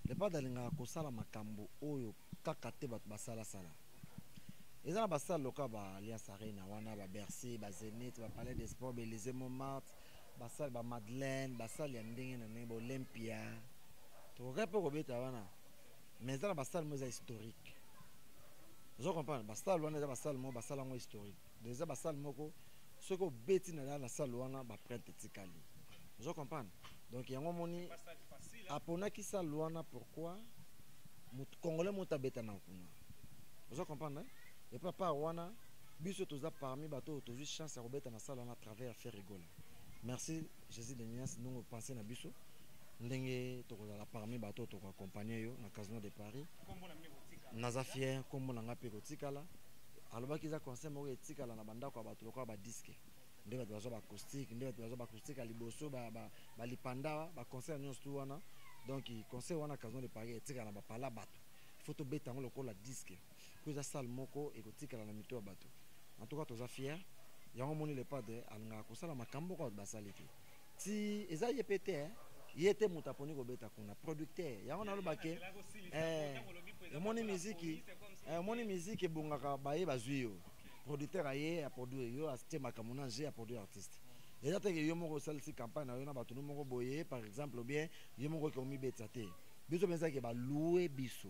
le pas d'alinga kosala makambo oyo kaka te bato basala sala ezana basala loka ba Alliance Arena wana ba Bercy ba Zénith ba Palais des Sports ba Élysée Montmartre basala ba Madeleine basala ya ndenge na ndenge ba Olympia to repo ko beta wana mais ezana basala mo historique vous comprenez basala wana basala mo basala ngo historique déjà basala moko soko beti na salle wana ba prêtre tikali vous comprenez donc yango moni apona qui ça luana pourquoi congolais monta beta na kuna vous comprenez et papa wana biso toza parmi bato tozu chance à robeta na sala na travers faire rigoler merci Jésus de Nias nous penser na biso ndenge tokozala parmi bato to accompagner yo na Casino de Paris naza fier kombo na ngape kotikala alobaki za concert mo etikala na banda kwa bato lokwa ba disque ndenge bato bazo ba acoustique ndenge bato bazo ba acoustique liboso ba lipanda ba concert nyonso wana. Donc, il conseille wana Casino de Paris et tika na ba pala bato. Il faut to beta ngo lokola disque. Ko za salle moko et ko tika na mito ya bato. En tout cas, toza fier. Yango moni le padre alanga ko sala makambo ko basali te. Ti eza yepete yete mutaponi ko beta kuna producteur. Yango na lobake moni musique bongaka baye bazwi yo. Producteur aye a produire yo a stima kamunanje a produire artiste. Déjà que yo moko salisi campagne na yo na bato moko boye par exemple bien yo moko ko mi betate biso benza ke ba louer biso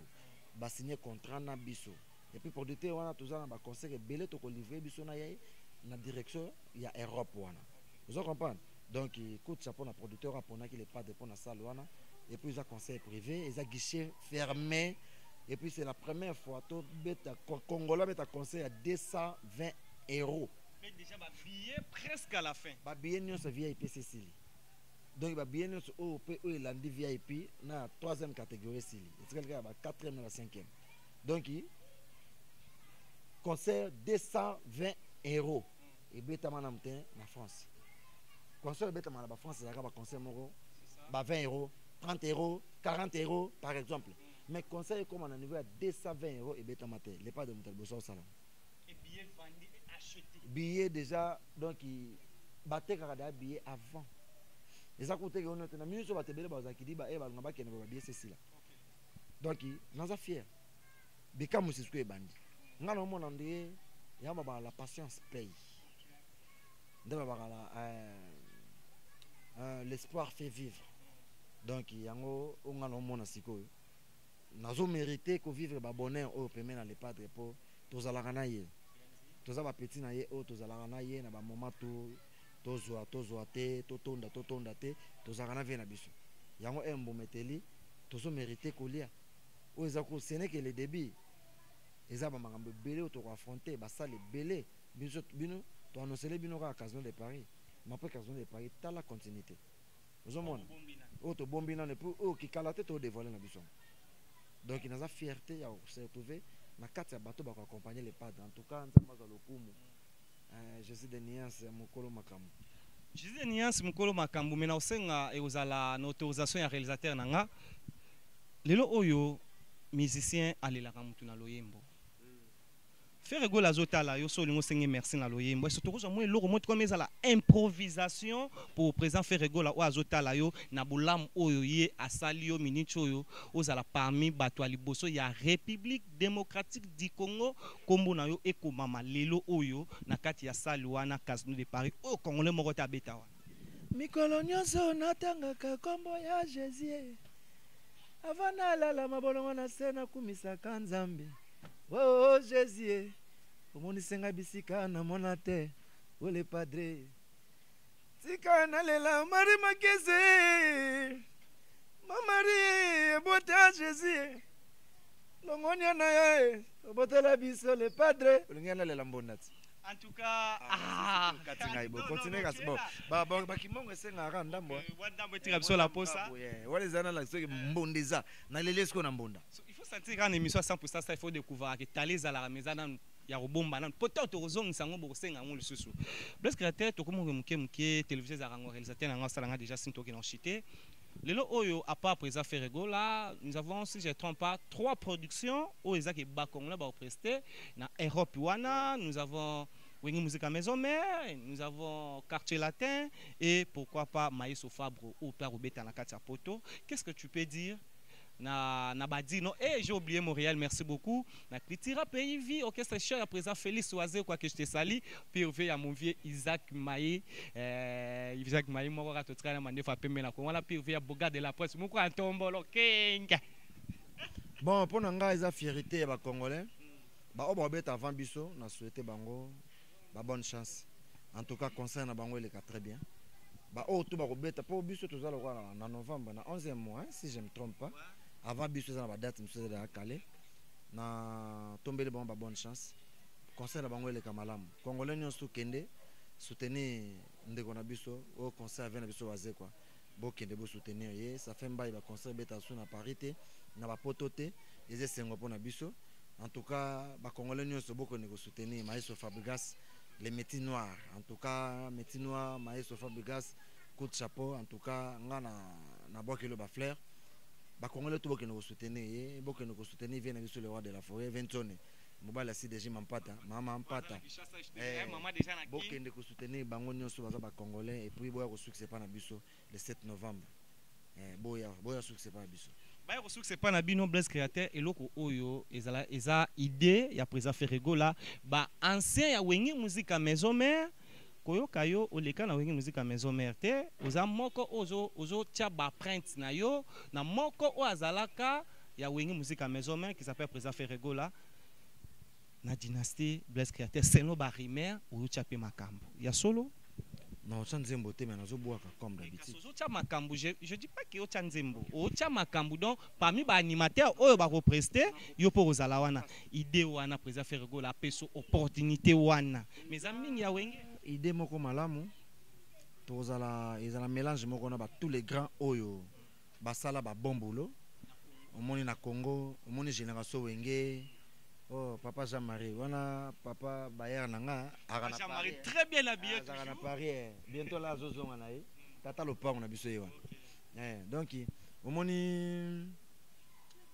ba signer contrat na biso et puis producteur wana tozana ba conseil belé to ko livrer biso na yai na direction ya Europe wana vous comprenez donc écoute chapeau na producteur apona qui les pas de pona salle wana et puis ça conseil privé et ça guichet fermé et puis c'est la première fois to beta congolais beta conseil à 220 €. Mais déjà ba billet presque à la fin. Ba billet nyonso VIP Cécile. Donc ba billet nyonso o elandi VIP na 3e catégorie Cécile. C'est quelqu'un ba 4e na 5e. Donc concert 220 €. Et beta manam te na France. Concert beta manam ba France ça ba concert moko ba 20 €, 30 €, 40 € par exemple. Mais conseil comme on a niveau à 220 € et beta maté, les pas de Montalboso salon. Et billet vendu et acheté. Billet déjà donc il battait carada billet avant. Et ça coûtait que on était na minute sur battre bele bazaki di ba e ba ngaba kene ba billet c'est là. Donc nous a fier. Bika musisku e bandi. Ngalo mo ndé ya ba la patience paye. Ndeba ba la l'espoir fait vivre. Donc yango ngalo mo na sikoyo. Nazo mérité ko vivre ba bonheur au paiement dans les padres pour tozalaka na ye. Toza ba petit na ye o tozalaka na ye na ba moment tozoa te totonda te tozalaka na vie na biso. Yango embo meteli tozo mérité ko lia. ce n'est que le début. Ils ont belé autour affronter, ça les belé. Bino, tu annonces les bino à Casino de Paris. Mais après Casino de Paris, tu as la continuité. Vous avez auto bombina ne peut qui calaté tout dévoiler la vision. Donc il a la fierté à se retrouver dans quatre bateaux pour accompagner les padres. En tout cas, je suis de Niance Mukolo Makambu. Je suis de Niance Mukolo Makambu, mais aussi na autorisation ya réalisateur nanga. Lelo oyo musicien alelaka mutu na loyembo. Ferrego la zotala yo so lingo senge merci na loyembo. Et surtout moi loko moi comme ça la improvisation pour présent Ferrego la o azotala yo na bulam oyo ye asali yo minute oyo ozala parmi bato liboso ya République démocratique du Congo kombo na yo ekomama lelo oyo na kati ya salle wana Casino de Paris o congolais moko ta beta wana. Mikolo nyonso natangaka kombo ya Jésus. Avana la mabolongo na sena kumisaka Nzambe. Oh Jésus, omoni senga bisika na monate, ole padre. Tika na lela Marie Makeze. Ma Marie bota Jésus. Longonya na ye, obotela biso le padre. Longonya na lela mbonati. En tout cas, continuez à se bakimongo senga ndambo. Wadambo tira sur la posa. Wale zana la soki mbondeza na lelesko na mbonda. Il faut sentir qu'en émission 100% ça il faut découvrir que talez à la maison dans ya robomba nan peut-être ozong sango bo senga ngol susu. Parce que la tête to komo muke télévision za rango réalisateur na ngasa déjà sinto ki non chité. Lelo oyo à part présent Ferrego là, nous avons si je ne trompe pas 3 productions au ezaki bakongla ba prester na Europe wana, nous avons Wengi Musique à Maison Mère, nous avons Quartier Latin et pourquoi pas Maïs au Fabre ou Père Obeta na Katia Poto. Qu'est-ce que tu peux dire na badi non et j'ai oublié Montréal, merci beaucoup. Na Critira Pays Vie orchestre cher à présent Félix Oisé quoi que je te salue puis à mon vieux Isaac Maï moi ra to tra na fa pembe na ko wala puis à Boga de la presse moko antombolo kenga. Bon pour nga eza fierté ba congolais. Ba obeta avant biso na souhaiter bango ba bonne chance. En tout cas concert na bango il est très bien. Ba o tout ba robeta pour biso tout ça le en novembre na 11e mois si je me trompe pas. Avant biso za na ba date monsieur de Calais na tomber le bon ba bonne chance. Concert na bango il est kamalam. Congolais nyonso kende soutenir ndeko na biso au concert avec na biso waze quoi. Bo kende bo soutenir ye ça fait mba ba concert beta sou na parité na ba pototé les sengo pour na biso. En tout cas, les Congolais nous sommes soutenir Maïs Fabregas, les métis noirs. En tout cas, métis noirs, Maïs Fabregas, coup de chapeau. En tout cas, on a beaucoup de fleurs. Les Congolais nous soutenir, beaucoup nous soutenir, viennent sur le roi de la forêt, 20 tonnes. Mobile la CDG Mampata, Maman Mampata. Beaucoup nous soutenir, bango nous sommes les Congolais et puis boya succès pas na biso le 7 novembre. Boya succès pas na biso. C'est pas na bino bless créateur et loko oyo eza idée ya présent Ferrego là ba ancien ya Wengi Musique à Maison Mère koyo kayo oleka na Wengi Musique à Maison Mère te oza moko ozo tia ba print na yo na moko o azalaka ya Wengi Musique à Maison Mère qui s'appelle présent Ferrego là na dynastie bless créateur c'est no ba rimer oyo tia pe makambo ya solo. Non, Tchanzembo, mais nous avons comme d'habitude. Je dis pas que au Tchanzembo, au Tchamakambu donc parmi les animateurs, eux va represter, yo pour Zalawana, idée wana présent Ferrego la peso opportunité wana. Mes amis ya wenge idée moko malamu, tozala ils ont mélange moko na ba tous les grands oyo, basala ba bon boulot. Au monde na Congo, au monde génération wenge. Oh, papa Jean-Marie, voilà, papa Bayer Nanga. Jean-Marie, très bien habillé. Bientôt là, Zozo Manaï. Tata le pas, on a vu ça. Donc, au moment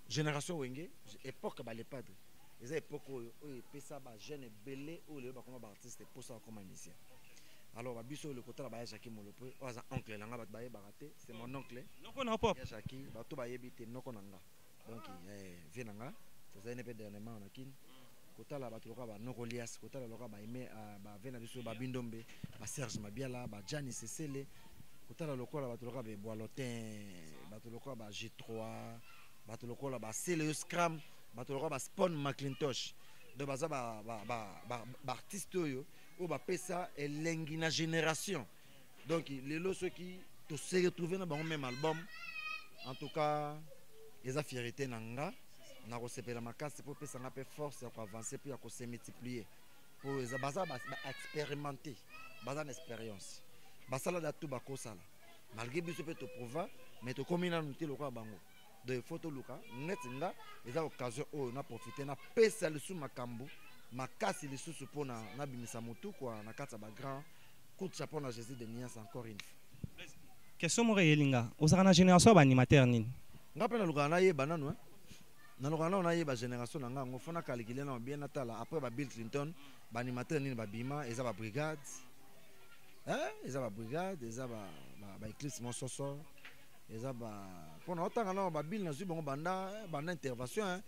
génération Wenge, époque, les padres. Les époques où ils pèsent jeune belé, où les artistes pour ça comme musicien. Alors, Bisso, le côté là, Jackie Molopo, oncle, c'est mon oncle. Non, pas. Jackie, tout va y habiter, non, donc, viens vous avez dernièrement en Akin. Kota la batoloka ba Nokolias, kota la loka ba Aimé ba Vena biso ba Bindombe, ba Serge Mabiala, ba Gianni Cecele, kota la loka la batoloka ba Boilotin, batoloka ba G3, batoloka ba Celeus Scram, batoloka ba Spawn McClintosh. De baza ba artiste yo ou ba pesa elengi na génération. Donc les lots ceux qui to se retrouver dans le même album. En tout cas, les fierté nanga. na kosepela makasi po pesa nga pe force ya ko avancer puis ya ko se multiplier pour eza baza ba expérimenter baza na expérience basala da tout bakosala malgré biso pe to prouva mais to komina nuti lokwa bango de photo luka net nga eza occasion o na profiter na pesa le sous makambu makasi le sous pour na bimisa motu quoi na kata ba grand coup de chapeau na Jésus de Nias encore une fois. Question mo reyelinga ozaka na génération ba animateur nini nga pe na luka na yeba nanu na luka na yeba génération na nga ngo fona calculer na bien natala après ba Bill Clinton ba animateur nini ba bima eza ba brigade eza ba brigade eza ba Eclipse Monsoso eza ba pona otanga na ba Bill na zui bango banda intervention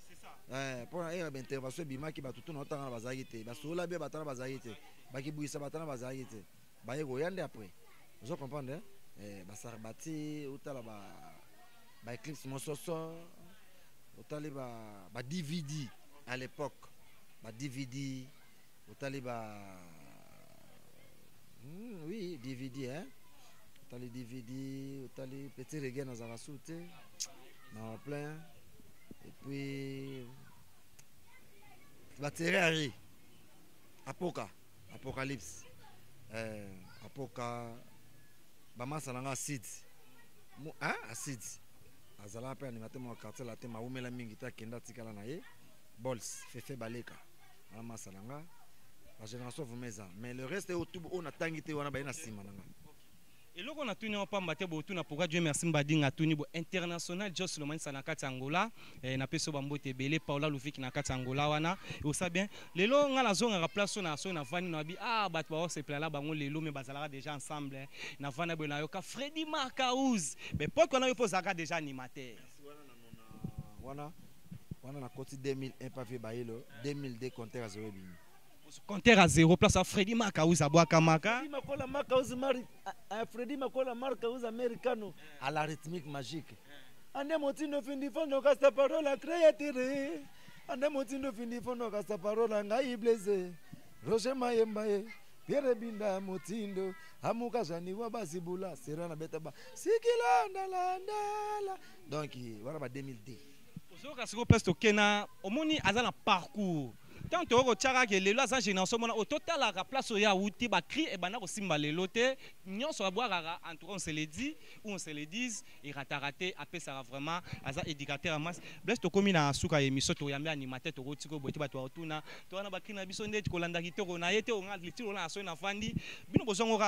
pona ba intervention bima ki ba tutu na otanga na bazaki te ba sola be batana bazaki te ba ki buisa batana bazaki te ba yego yande après vous comprenez basarbati utala ba Eclipse Monsoso utali ba DVD à l'époque ba DVD utali oui DVD utali DVD utali petit reggae na zavasute na plein et puis ba terrari apocalypse apoca bamasa nanga acid acid azala pe animateur mo quartier la te maumela mingi ta kenda tikala na ye bols fefe baleka na masa nanga la génération vumeza mais le reste autour on a tangité wana ba ina sima nanga eloko na tuni opamba te bo tuna pourquoi Dieu merci mbadinga tuni bo international Jos Lomani sana kati Angola na peso bambote belé Paula Luviki na kati Angola wana et ça bien lelo nga la zonga ra place na so na vani na bi bat ba se plala bango lelo mais bazalaka déjà ensemble na vana bo na yoka Freddy Marcaouz mais pourquoi na yo posaka déjà animateur wana na côté 2001 pas fait bailo 2002 compteur à 0 bini compteur à 0 place à Freddy Marcaouz à Boakamaka Freddy Makola Marcaouz americano à la rythmique magique ande motino findi fondo kasta parola créature ande motino findi fondo kasta parola ngai blaze Roger Mayembaye Pierre Binda motindo amuka jani wa basibula serana beta ba sikila ndala donc voilà ba 2002 ozoka siko place kena omoni azana parcours tant que tchara que les lois en génération au total la place ya outi ba cri et bana ko simba le loté nyon so boire en tout on se le dit ou on se le dise et raté après ça vraiment aza éducateur en masse blesse to komi na suka émission to yambe animateur to rotiko boti ba to tuna to na ba cri na biso ndeti ko landa kitoko na yete o ngali tiro na so na fandi bino bozongo